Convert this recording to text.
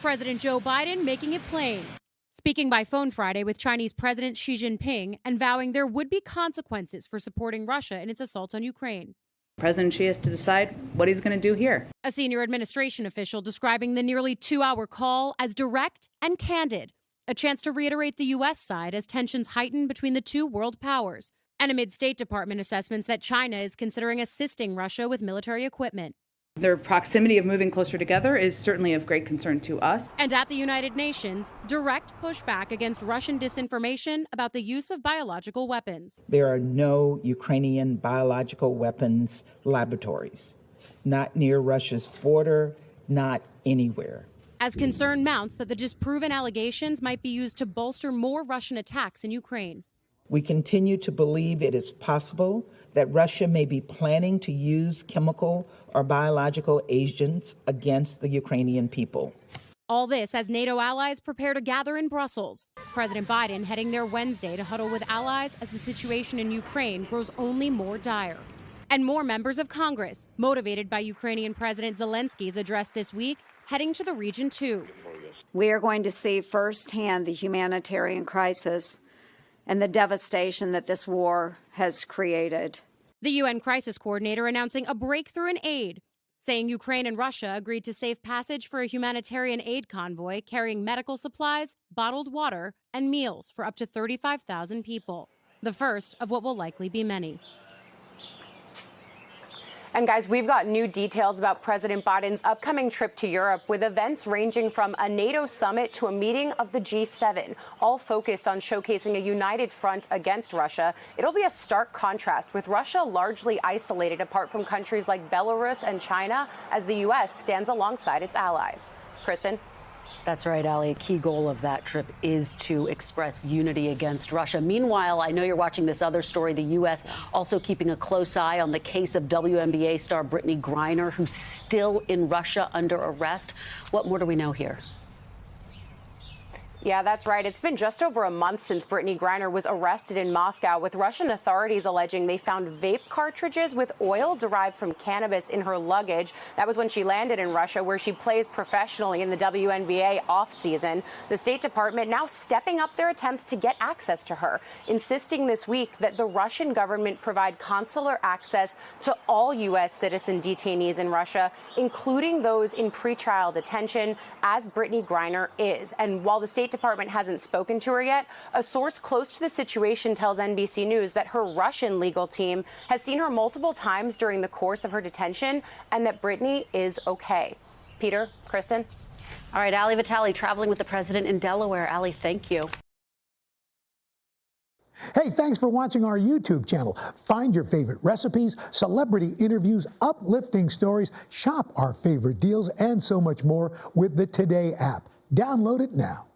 President Joe Biden making it plain, speaking by phone Friday with Chinese President Xi Jinping and vowing there would be consequences for supporting Russia in its assault on Ukraine. President Xi has to decide what he's going to do here. A senior administration official describing the nearly 2-hour call as direct and candid, a chance to reiterate the U.S. side as tensions heighten between the two world powers, and amid State Department assessments that China is considering assisting Russia with military equipment. Their proximity of moving closer together is certainly of great concern to us. And at the United Nations, direct pushback against Russian disinformation about the use of biological weapons. There are no Ukrainian biological weapons laboratories, not near Russia's border, not anywhere. As concern mounts that the disproven allegations might be used to bolster more Russian attacks in Ukraine. We continue to believe it is possible that Russia may be planning to use chemical or biological agents against the Ukrainian people. All this as NATO allies prepare to gather in Brussels. President Biden heading there Wednesday to huddle with allies as the situation in Ukraine grows only more dire. And more members of Congress, motivated by Ukrainian President Zelensky's address this week, heading to the region too. We are going to see firsthand the humanitarian crisis and the devastation that this war has created. The UN crisis coordinator announcing a breakthrough in aid, saying Ukraine and Russia agreed to safe passage for a humanitarian aid convoy carrying medical supplies, bottled water, and meals for up to 35,000 people. The first of what will likely be many. And guys, we've got new details about President Biden's upcoming trip to Europe, with events ranging from a NATO summit to a meeting of the G7, all focused on showcasing a united front against Russia. It'll be a stark contrast, with Russia largely isolated apart from countries like Belarus and China, as the U.S. stands alongside its allies. Kristen? That's right, Ali. A key goal of that trip is to express unity against Russia. Meanwhile, I know you're watching this other story. The U.S. also keeping a close eye on the case of WNBA star Brittney Griner, who's still in Russia under arrest. What more do we know here? Yeah, that's right. It's been just over a month since Brittney Griner was arrested in Moscow, with Russian authorities alleging they found vape cartridges with oil derived from cannabis in her luggage. That was when she landed in Russia, where she plays professionally in the WNBA off-season. The State Department now stepping up their attempts to get access to her, insisting this week that the Russian government provide consular access to all U.S. citizen detainees in Russia, including those in pretrial detention, as Brittney Griner is. And while the State Department hasn't spoken to her yet, a source close to the situation tells NBC News that her Russian legal team has seen her multiple times during the course of her detention, and that Brittney is okay. Peter, Kristen? All right, Ali Vitali traveling with the president in Delaware. Ali, thank you. Hey, thanks for watching our YouTube channel. Find your favorite recipes, celebrity interviews, uplifting stories, shop our favorite deals, and so much more with the Today app. Download it now.